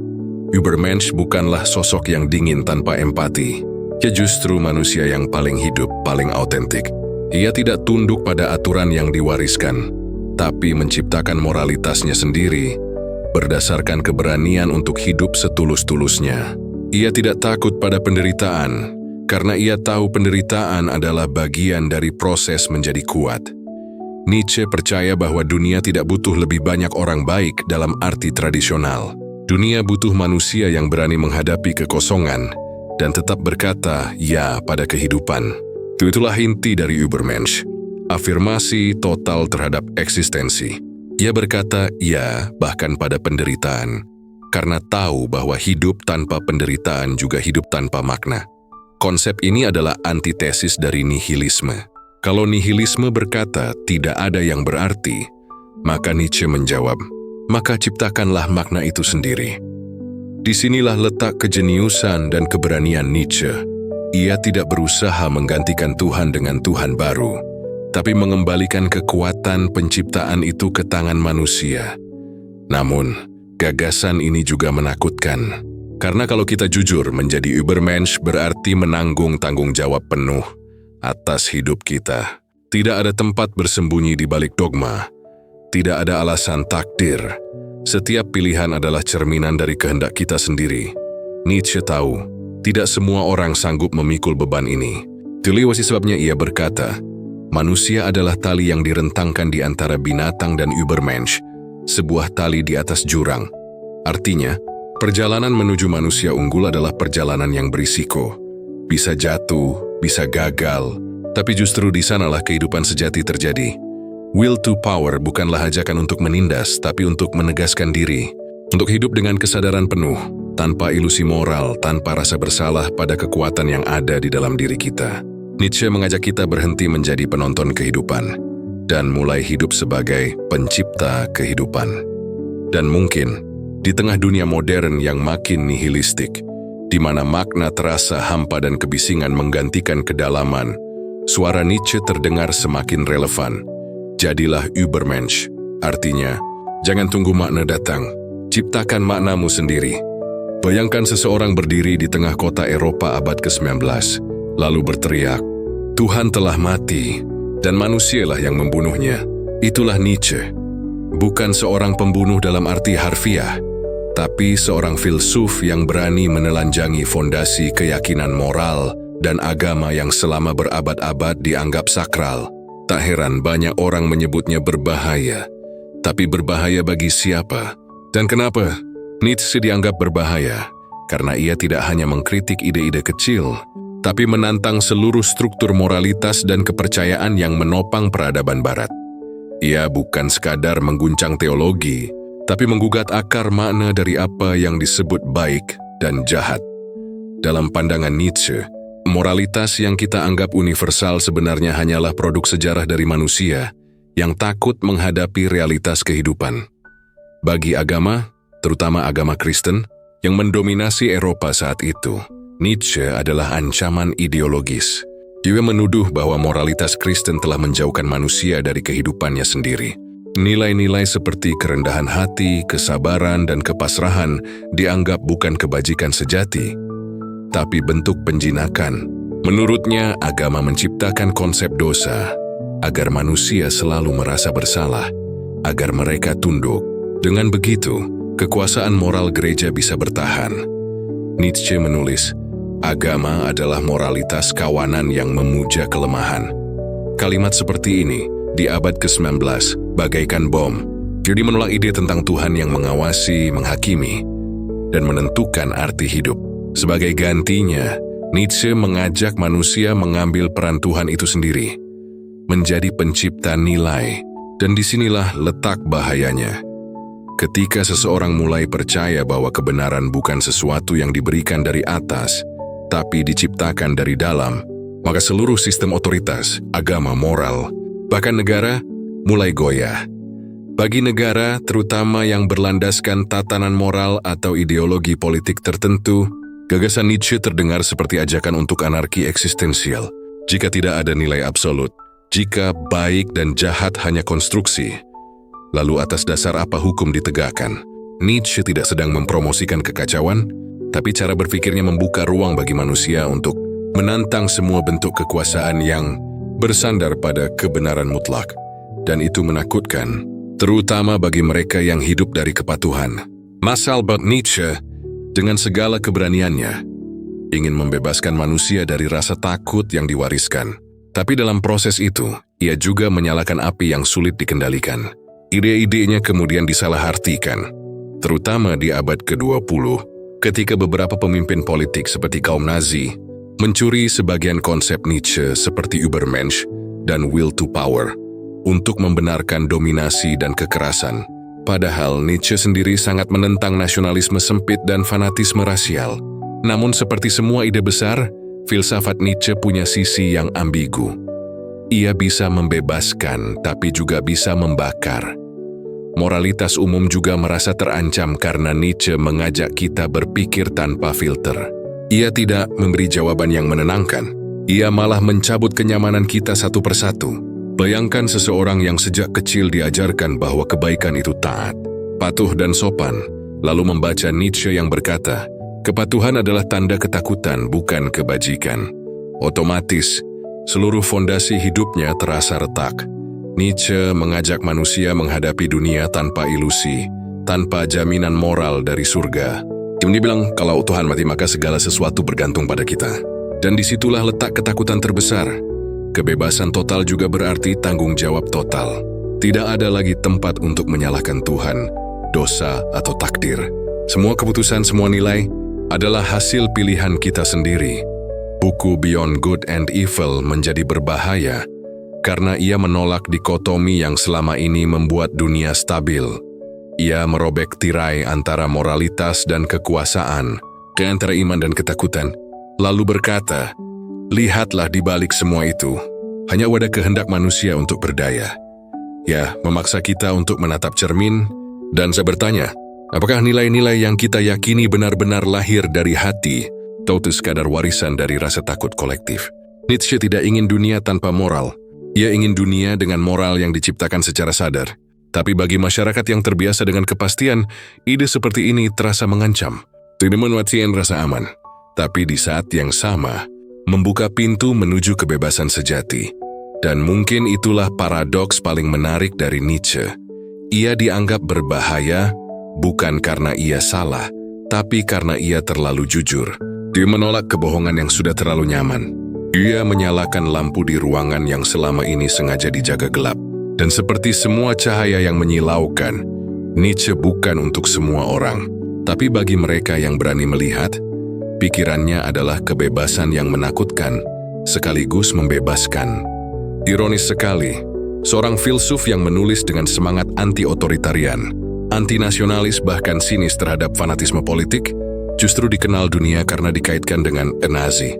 Übermensch bukanlah sosok yang dingin tanpa empati, ia justru manusia yang paling hidup, paling autentik. Ia tidak tunduk pada aturan yang diwariskan, tapi menciptakan moralitasnya sendiri, berdasarkan keberanian untuk hidup setulus-tulusnya. Ia tidak takut pada penderitaan, karena ia tahu penderitaan adalah bagian dari proses menjadi kuat. Nietzsche percaya bahwa dunia tidak butuh lebih banyak orang baik dalam arti tradisional. Dunia butuh manusia yang berani menghadapi kekosongan dan tetap berkata ya pada kehidupan. Itulah inti dari Übermensch. Afirmasi total terhadap eksistensi. Ia berkata ya bahkan pada penderitaan, karena tahu bahwa hidup tanpa penderitaan juga hidup tanpa makna. Konsep ini adalah antitesis dari nihilisme. Kalau nihilisme berkata tidak ada yang berarti, maka Nietzsche menjawab, maka ciptakanlah makna itu sendiri. Disinilah letak kejeniusan dan keberanian Nietzsche. Ia tidak berusaha menggantikan Tuhan dengan Tuhan baru, tapi mengembalikan kekuatan penciptaan itu ke tangan manusia. Namun, gagasan ini juga menakutkan. Karena kalau kita jujur, menjadi Übermensch berarti menanggung tanggung jawab penuh atas hidup kita. Tidak ada tempat bersembunyi di balik dogma. Tidak ada alasan takdir. Setiap pilihan adalah cerminan dari kehendak kita sendiri. Nietzsche tahu, tidak semua orang sanggup memikul beban ini. Itulah sebabnya ia berkata, manusia adalah tali yang direntangkan di antara binatang dan Übermensch, sebuah tali di atas jurang. Artinya, perjalanan menuju manusia unggul adalah perjalanan yang berisiko. Bisa jatuh, bisa gagal, tapi justru di sanalah kehidupan sejati terjadi. Will to power bukanlah ajakan untuk menindas, tapi untuk menegaskan diri. Untuk hidup dengan kesadaran penuh, tanpa ilusi moral, tanpa rasa bersalah pada kekuatan yang ada di dalam diri kita. Nietzsche mengajak kita berhenti menjadi penonton kehidupan dan mulai hidup sebagai pencipta kehidupan. Dan mungkin, di tengah dunia modern yang makin nihilistik, di mana makna terasa hampa dan kebisingan menggantikan kedalaman, suara Nietzsche terdengar semakin relevan. Jadilah Übermensch, artinya, jangan tunggu makna datang, ciptakan maknamu sendiri. Bayangkan seseorang berdiri di tengah kota Eropa abad ke-19, lalu berteriak, Tuhan telah mati, dan manusialah yang membunuhnya. Itulah Nietzsche. Bukan seorang pembunuh dalam arti harfiah, tapi seorang filsuf yang berani menelanjangi fondasi keyakinan moral dan agama yang selama berabad-abad dianggap sakral. Tak heran banyak orang menyebutnya berbahaya. Tapi berbahaya bagi siapa? Dan kenapa? Nietzsche dianggap berbahaya karena ia tidak hanya mengkritik ide-ide kecil, tapi menantang seluruh struktur moralitas dan kepercayaan yang menopang peradaban barat. Ia bukan sekadar mengguncang teologi, tapi menggugat akar makna dari apa yang disebut baik dan jahat. Dalam pandangan Nietzsche, moralitas yang kita anggap universal sebenarnya hanyalah produk sejarah dari manusia yang takut menghadapi realitas kehidupan. Bagi agama, terutama agama Kristen, yang mendominasi Eropa saat itu, Nietzsche adalah ancaman ideologis. Dia menuduh bahwa moralitas Kristen telah menjauhkan manusia dari kehidupannya sendiri. Nilai-nilai seperti kerendahan hati, kesabaran, dan kepasrahan dianggap bukan kebajikan sejati, tapi bentuk penjinakan. Menurutnya, agama menciptakan konsep dosa agar manusia selalu merasa bersalah, agar mereka tunduk. Dengan begitu, kekuasaan moral gereja bisa bertahan. Nietzsche menulis, agama adalah moralitas kawanan yang memuja kelemahan. Kalimat seperti ini, di abad ke-19, bagaikan bom. Jadi menolak ide tentang Tuhan yang mengawasi, menghakimi, dan menentukan arti hidup. Sebagai gantinya, Nietzsche mengajak manusia mengambil peran Tuhan itu sendiri, menjadi pencipta nilai, dan disinilah letak bahayanya. Ketika seseorang mulai percaya bahwa kebenaran bukan sesuatu yang diberikan dari atas, tapi diciptakan dari dalam, maka seluruh sistem otoritas, agama, moral, bahkan negara, mulai goyah. Bagi negara, terutama yang berlandaskan tatanan moral atau ideologi politik tertentu, gagasan Nietzsche terdengar seperti ajakan untuk anarki eksistensial. Jika tidak ada nilai absolut, jika baik dan jahat hanya konstruksi, lalu atas dasar apa hukum ditegakkan? Nietzsche tidak sedang mempromosikan kekacauan, tapi cara berpikirnya membuka ruang bagi manusia untuk menantang semua bentuk kekuasaan yang bersandar pada kebenaran mutlak. Dan itu menakutkan, terutama bagi mereka yang hidup dari kepatuhan. Masalbert Nietzsche, dengan segala keberaniannya, ingin membebaskan manusia dari rasa takut yang diwariskan. Tapi dalam proses itu, ia juga menyalakan api yang sulit dikendalikan. Ide-idenya kemudian disalahartikan, terutama di abad ke-20, ketika beberapa pemimpin politik seperti kaum Nazi mencuri sebagian konsep Nietzsche seperti Übermensch dan will to power untuk membenarkan dominasi dan kekerasan. Padahal Nietzsche sendiri sangat menentang nasionalisme sempit dan fanatisme rasial. Namun seperti semua ide besar, filsafat Nietzsche punya sisi yang ambigu. Ia bisa membebaskan, tapi juga bisa membakar. Moralitas umum juga merasa terancam karena Nietzsche mengajak kita berpikir tanpa filter. Ia tidak memberi jawaban yang menenangkan. Ia malah mencabut kenyamanan kita satu persatu. Bayangkan seseorang yang sejak kecil diajarkan bahwa kebaikan itu taat, patuh dan sopan, lalu membaca Nietzsche yang berkata, kepatuhan adalah tanda ketakutan, bukan kebajikan. Otomatis, seluruh fondasi hidupnya terasa retak. Nietzsche mengajak manusia menghadapi dunia tanpa ilusi, tanpa jaminan moral dari surga. Dia bilang, kalau Tuhan mati maka segala sesuatu bergantung pada kita. Dan disitulah letak ketakutan terbesar. Kebebasan total juga berarti tanggung jawab total. Tidak ada lagi tempat untuk menyalahkan Tuhan, dosa, atau takdir. Semua keputusan, semua nilai adalah hasil pilihan kita sendiri. Buku Beyond Good and Evil menjadi berbahaya karena ia menolak dikotomi yang selama ini membuat dunia stabil. Ia merobek tirai antara moralitas dan kekuasaan, antara iman dan ketakutan, lalu berkata, lihatlah di balik semua itu, hanya ada kehendak manusia untuk berdaya. Ya, memaksa kita untuk menatap cermin, dan saya bertanya, apakah nilai-nilai yang kita yakini benar-benar lahir dari hati, atau itu sekadar warisan dari rasa takut kolektif? Nietzsche tidak ingin dunia tanpa moral. Ia ingin dunia dengan moral yang diciptakan secara sadar. Tapi bagi masyarakat yang terbiasa dengan kepastian, ide seperti ini terasa mengancam. Tidak menuatkan rasa aman. Tapi di saat yang sama, membuka pintu menuju kebebasan sejati. Dan mungkin itulah paradoks paling menarik dari Nietzsche. Ia dianggap berbahaya bukan karena ia salah, tapi karena ia terlalu jujur. Dia menolak kebohongan yang sudah terlalu nyaman. Dia menyalakan lampu di ruangan yang selama ini sengaja dijaga gelap. Dan seperti semua cahaya yang menyilaukan, Nietzsche bukan untuk semua orang. Tapi bagi mereka yang berani melihat, pikirannya adalah kebebasan yang menakutkan, sekaligus membebaskan. Ironis sekali, seorang filsuf yang menulis dengan semangat anti-otoritarian, anti-nasionalis bahkan sinis terhadap fanatisme politik, justru dikenal dunia karena dikaitkan dengan Nazi.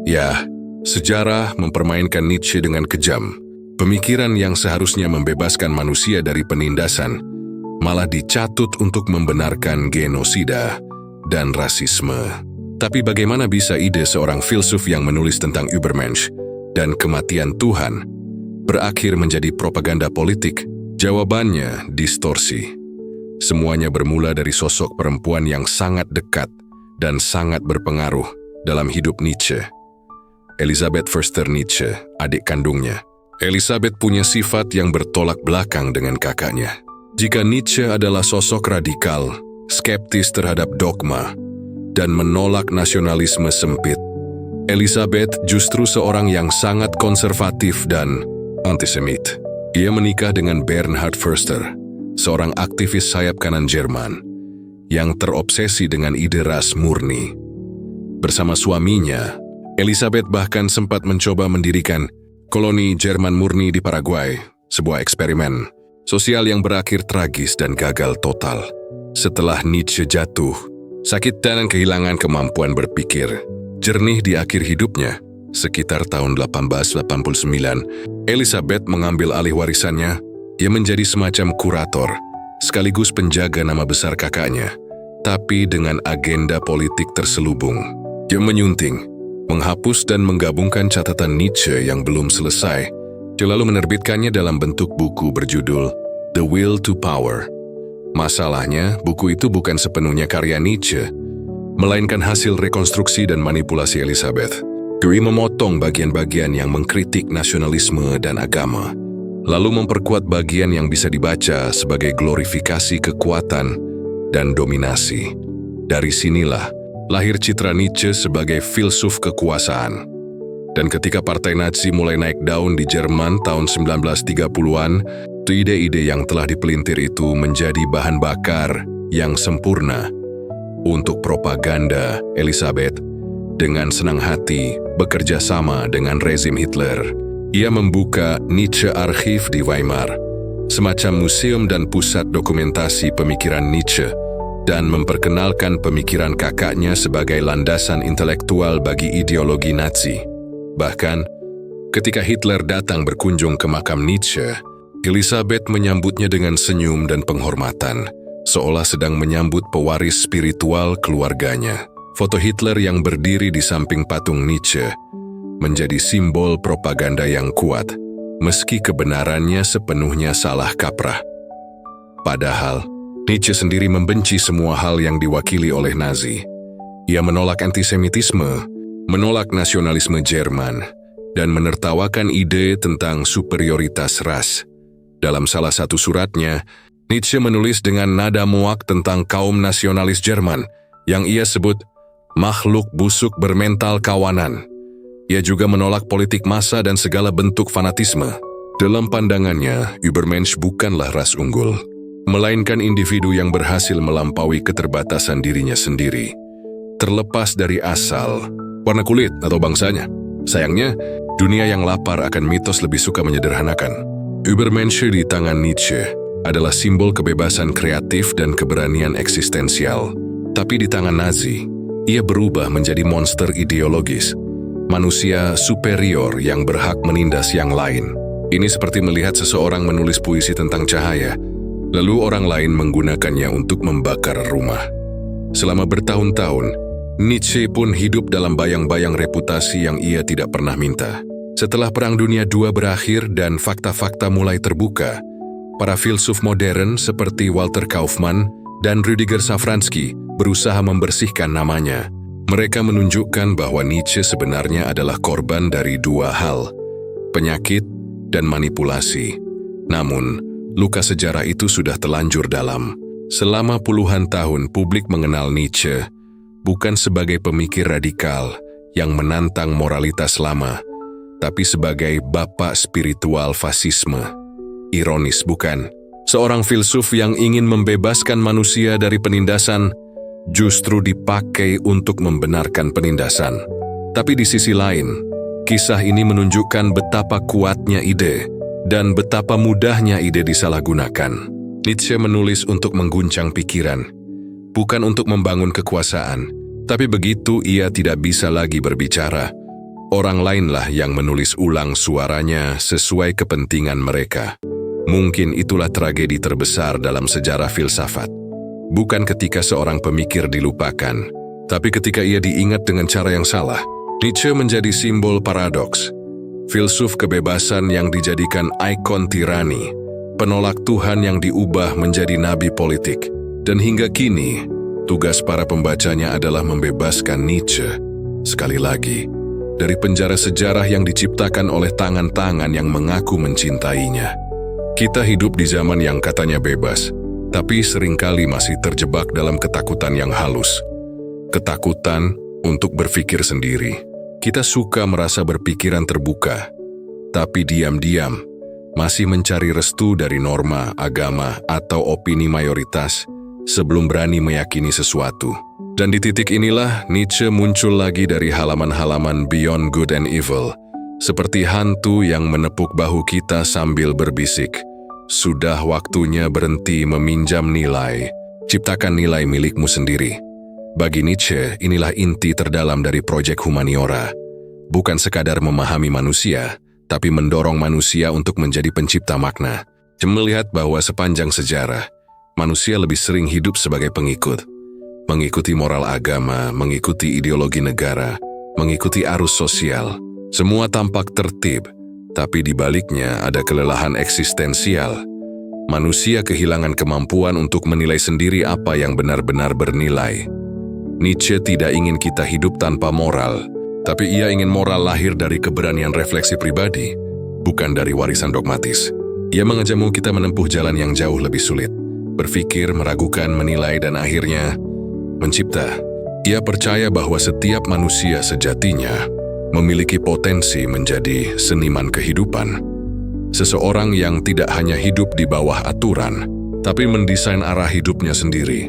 Ya, sejarah mempermainkan Nietzsche dengan kejam. Pemikiran yang seharusnya membebaskan manusia dari penindasan malah dicatut untuk membenarkan genosida dan rasisme. Tapi bagaimana bisa ide seorang filsuf yang menulis tentang Übermensch dan kematian Tuhan berakhir menjadi propaganda politik? Jawabannya distorsi. Semuanya bermula dari sosok perempuan yang sangat dekat dan sangat berpengaruh dalam hidup Nietzsche. Elisabeth Förster Nietzsche, adik kandungnya. Elisabeth punya sifat yang bertolak belakang dengan kakaknya. Jika Nietzsche adalah sosok radikal, skeptis terhadap dogma, dan menolak nasionalisme sempit, Elisabeth justru seorang yang sangat konservatif dan antisemit. Ia menikah dengan Bernhard Förster, seorang aktivis sayap kanan Jerman, yang terobsesi dengan ide ras murni. Bersama suaminya, Elisabeth bahkan sempat mencoba mendirikan koloni Jerman murni di Paraguay, sebuah eksperimen sosial yang berakhir tragis dan gagal total. Setelah Nietzsche jatuh, sakit dan kehilangan kemampuan berpikir jernih di akhir hidupnya, sekitar tahun 1889, Elisabeth mengambil alih warisannya. Ia menjadi semacam kurator, sekaligus penjaga nama besar kakaknya, tapi dengan agenda politik terselubung. Dia menyunting, menghapus dan menggabungkan catatan Nietzsche yang belum selesai, lalu menerbitkannya dalam bentuk buku berjudul The Will to Power. Masalahnya, buku itu bukan sepenuhnya karya Nietzsche, melainkan hasil rekonstruksi dan manipulasi Elisabeth. Dia memotong bagian-bagian yang mengkritik nasionalisme dan agama, lalu memperkuat bagian yang bisa dibaca sebagai glorifikasi kekuatan dan dominasi. Dari sinilah lahir citra Nietzsche sebagai filsuf kekuasaan. Dan ketika Partai Nazi mulai naik daun di Jerman tahun 1930-an, ide-ide yang telah dipelintir itu menjadi bahan bakar yang sempurna untuk propaganda. Elisabeth dengan senang hati bekerja sama dengan rezim Hitler. Ia membuka Nietzsche Archiv di Weimar, semacam museum dan pusat dokumentasi pemikiran Nietzsche, dan memperkenalkan pemikiran kakaknya sebagai landasan intelektual bagi ideologi Nazi. Bahkan, ketika Hitler datang berkunjung ke makam Nietzsche, Elisabeth menyambutnya dengan senyum dan penghormatan, seolah sedang menyambut pewaris spiritual keluarganya. Foto Hitler yang berdiri di samping patung Nietzsche menjadi simbol propaganda yang kuat, meski kebenarannya sepenuhnya salah kaprah. Padahal, Nietzsche sendiri membenci semua hal yang diwakili oleh Nazi. Ia menolak antisemitisme, menolak nasionalisme Jerman, dan menertawakan ide tentang superioritas ras. Dalam salah satu suratnya, Nietzsche menulis dengan nada muak tentang kaum nasionalis Jerman yang ia sebut makhluk busuk bermental kawanan. Ia juga menolak politik massa dan segala bentuk fanatisme. Dalam pandangannya, Übermensch bukanlah ras unggul, melainkan individu yang berhasil melampaui keterbatasan dirinya sendiri, terlepas dari asal, warna kulit atau bangsanya. Sayangnya, dunia yang lapar akan mitos lebih suka menyederhanakan. Übermensch di tangan Nietzsche adalah simbol kebebasan kreatif dan keberanian eksistensial. Tapi di tangan Nazi, ia berubah menjadi monster ideologis, manusia superior yang berhak menindas yang lain. Ini seperti melihat seseorang menulis puisi tentang cahaya, lalu orang lain menggunakannya untuk membakar rumah. Selama bertahun-tahun, Nietzsche pun hidup dalam bayang-bayang reputasi yang ia tidak pernah minta. Setelah Perang Dunia II berakhir dan fakta-fakta mulai terbuka, para filsuf modern seperti Walter Kaufmann dan Rüdiger Safransky berusaha membersihkan namanya. Mereka menunjukkan bahwa Nietzsche sebenarnya adalah korban dari dua hal, penyakit dan manipulasi. Namun, luka sejarah itu sudah telanjur dalam. Selama puluhan tahun publik mengenal Nietzsche bukan sebagai pemikir radikal yang menantang moralitas lama, tapi sebagai bapak spiritual fasisme. Ironis bukan? Seorang filsuf yang ingin membebaskan manusia dari penindasan justru dipakai untuk membenarkan penindasan. Tapi di sisi lain, kisah ini menunjukkan betapa kuatnya ide dan betapa mudahnya ide disalahgunakan. Nietzsche menulis untuk mengguncang pikiran, bukan untuk membangun kekuasaan. Tapi begitu ia tidak bisa lagi berbicara, orang lainlah yang menulis ulang suaranya sesuai kepentingan mereka. Mungkin itulah tragedi terbesar dalam sejarah filsafat. Bukan ketika seorang pemikir dilupakan, tapi ketika ia diingat dengan cara yang salah. Nietzsche menjadi simbol paradoks. Filsuf kebebasan yang dijadikan ikon tirani, penolak Tuhan yang diubah menjadi nabi politik. Dan hingga kini, tugas para pembacanya adalah membebaskan Nietzsche, sekali lagi, dari penjara sejarah yang diciptakan oleh tangan-tangan yang mengaku mencintainya. Kita hidup di zaman yang katanya bebas, tapi seringkali masih terjebak dalam ketakutan yang halus. Ketakutan untuk berpikir sendiri. Kita suka merasa berpikiran terbuka, tapi diam-diam masih mencari restu dari norma, agama, atau opini mayoritas sebelum berani meyakini sesuatu. Dan di titik inilah Nietzsche muncul lagi dari halaman-halaman Beyond Good and Evil, seperti hantu yang menepuk bahu kita sambil berbisik, "Sudah waktunya berhenti meminjam nilai, ciptakan nilai milikmu sendiri." Bagi Nietzsche, inilah inti terdalam dari proyek humaniora. Bukan sekadar memahami manusia, tapi mendorong manusia untuk menjadi pencipta makna. Melihat bahwa sepanjang sejarah, manusia lebih sering hidup sebagai pengikut. Mengikuti moral agama, mengikuti ideologi negara, mengikuti arus sosial. Semua tampak tertib, tapi di baliknya ada kelelahan eksistensial. Manusia kehilangan kemampuan untuk menilai sendiri apa yang benar-benar bernilai. Nietzsche tidak ingin kita hidup tanpa moral, tapi ia ingin moral lahir dari keberanian refleksi pribadi, bukan dari warisan dogmatis. Ia mengajakmu kita menempuh jalan yang jauh lebih sulit, berpikir, meragukan, menilai, dan akhirnya mencipta. Ia percaya bahwa setiap manusia sejatinya memiliki potensi menjadi seniman kehidupan. Seseorang yang tidak hanya hidup di bawah aturan, tapi mendesain arah hidupnya sendiri.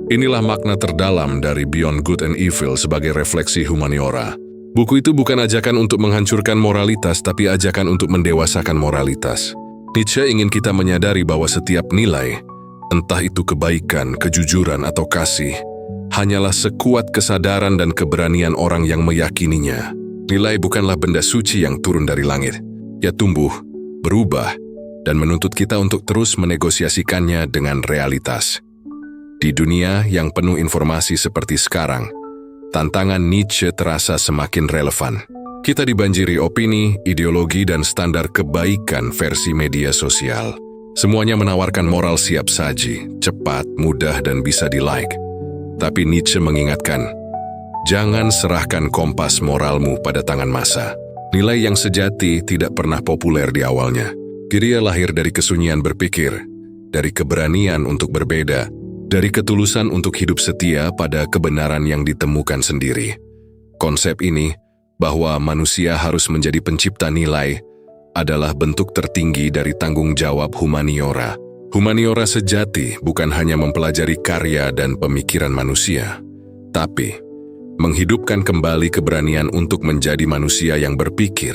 Inilah makna terdalam dari Beyond Good and Evil sebagai refleksi humaniora. Buku itu bukan ajakan untuk menghancurkan moralitas, tapi ajakan untuk mendewasakan moralitas. Nietzsche ingin kita menyadari bahwa setiap nilai, entah itu kebaikan, kejujuran, atau kasih, hanyalah sekuat kesadaran dan keberanian orang yang meyakininya. Nilai bukanlah benda suci yang turun dari langit. Ia tumbuh, berubah, dan menuntut kita untuk terus menegosiasikannya dengan realitas. Di dunia yang penuh informasi seperti sekarang, tantangan Nietzsche terasa semakin relevan. Kita dibanjiri opini, ideologi, dan standar kebaikan versi media sosial. Semuanya menawarkan moral siap saji, cepat, mudah, dan bisa di-like. Tapi Nietzsche mengingatkan, jangan serahkan kompas moralmu pada tangan massa. Nilai yang sejati tidak pernah populer di awalnya. Dia lahir dari kesunyian berpikir, dari keberanian untuk berbeda, dari ketulusan untuk hidup setia pada kebenaran yang ditemukan sendiri. Konsep ini, bahwa manusia harus menjadi pencipta nilai, adalah bentuk tertinggi dari tanggung jawab humaniora. Humaniora sejati bukan hanya mempelajari karya dan pemikiran manusia, tapi menghidupkan kembali keberanian untuk menjadi manusia yang berpikir.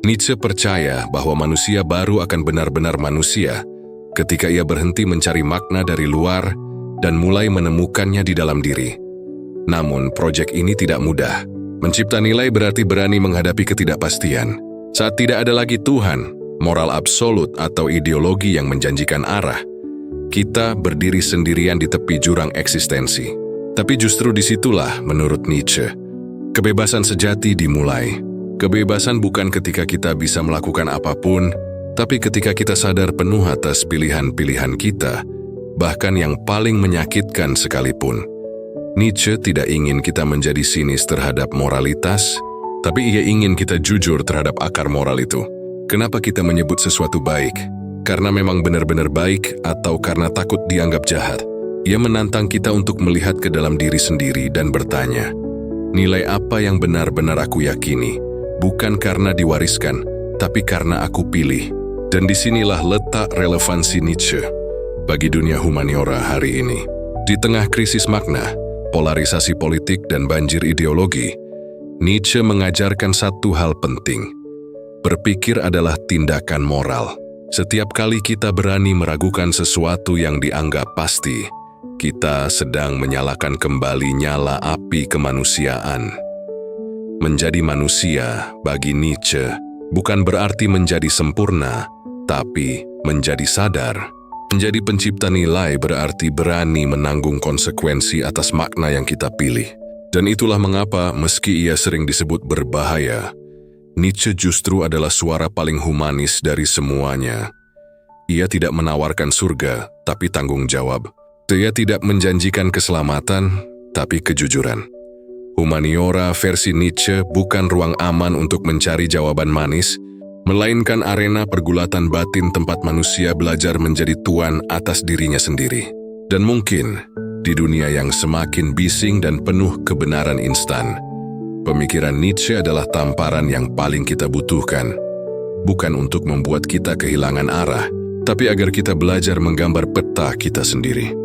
Nietzsche percaya bahwa manusia baru akan benar-benar manusia ketika ia berhenti mencari makna dari luar dan mulai menemukannya di dalam diri. Namun, proyek ini tidak mudah. Mencipta nilai berarti berani menghadapi ketidakpastian. Saat tidak ada lagi Tuhan, moral absolut atau ideologi yang menjanjikan arah, kita berdiri sendirian di tepi jurang eksistensi. Tapi justru disitulah, menurut Nietzsche, kebebasan sejati dimulai. Kebebasan bukan ketika kita bisa melakukan apapun, tapi ketika kita sadar penuh atas pilihan-pilihan kita, bahkan yang paling menyakitkan sekalipun. Nietzsche tidak ingin kita menjadi sinis terhadap moralitas, tapi ia ingin kita jujur terhadap akar moral itu. Kenapa kita menyebut sesuatu baik? Karena memang benar-benar baik atau karena takut dianggap jahat? Ia menantang kita untuk melihat ke dalam diri sendiri dan bertanya, nilai apa yang benar-benar aku yakini? Bukan karena diwariskan, tapi karena aku pilih. Dan disinilah letak relevansi Nietzsche bagi dunia humaniora hari ini. Di tengah krisis makna, polarisasi politik, dan banjir ideologi, Nietzsche mengajarkan satu hal penting. Berpikir adalah tindakan moral. Setiap kali kita berani meragukan sesuatu yang dianggap pasti, kita sedang menyalakan kembali nyala api kemanusiaan. Menjadi manusia bagi Nietzsche bukan berarti menjadi sempurna, tapi menjadi sadar. Menjadi pencipta nilai berarti berani menanggung konsekuensi atas makna yang kita pilih. Dan itulah mengapa meski ia sering disebut berbahaya, Nietzsche justru adalah suara paling humanis dari semuanya. Ia tidak menawarkan surga, tapi tanggung jawab. Dia tidak menjanjikan keselamatan, tapi kejujuran. Humaniora versi Nietzsche bukan ruang aman untuk mencari jawaban manis, melainkan arena pergulatan batin tempat manusia belajar menjadi tuan atas dirinya sendiri. Dan mungkin, di dunia yang semakin bising dan penuh kebenaran instan, pemikiran Nietzsche adalah tamparan yang paling kita butuhkan. Bukan untuk membuat kita kehilangan arah, tapi agar kita belajar menggambar peta kita sendiri.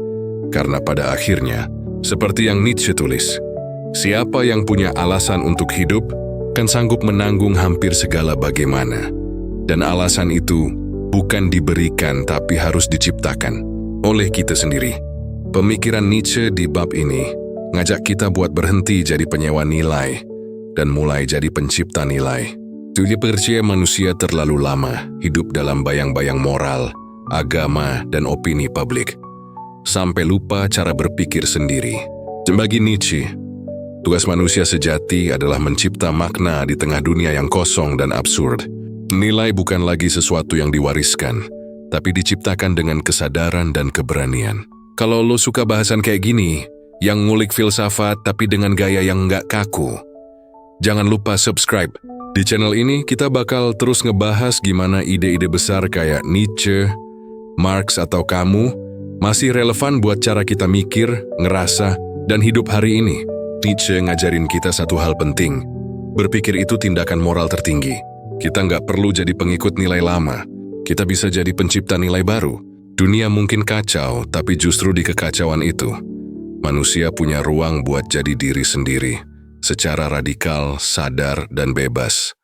Karena pada akhirnya, seperti yang Nietzsche tulis, siapa yang punya alasan untuk hidup, kan sanggup menanggung hampir segala bagaimana. Dan alasan itu bukan diberikan tapi harus diciptakan oleh kita sendiri. Pemikiran Nietzsche di bab ini ngajak kita buat berhenti jadi penyewa nilai dan mulai jadi pencipta nilai. Dia percaya manusia terlalu lama hidup dalam bayang-bayang moral, agama, dan opini publik, sampai lupa cara berpikir sendiri. Bagi Nietzsche, tugas manusia sejati adalah mencipta makna di tengah dunia yang kosong dan absurd. Nilai bukan lagi sesuatu yang diwariskan, tapi diciptakan dengan kesadaran dan keberanian. Kalau lo suka bahasan kayak gini, yang ngulik filsafat tapi dengan gaya yang nggak kaku, jangan lupa subscribe. Di channel ini kita bakal terus ngebahas gimana ide-ide besar kayak Nietzsche, Marx, atau kamu masih relevan buat cara kita mikir, ngerasa, dan hidup hari ini. Nietzsche ngajarin kita satu hal penting. Berpikir itu tindakan moral tertinggi. Kita nggak perlu jadi pengikut nilai lama. Kita bisa jadi pencipta nilai baru. Dunia mungkin kacau, tapi justru di kekacauan itu, manusia punya ruang buat jadi diri sendiri, secara radikal, sadar, dan bebas.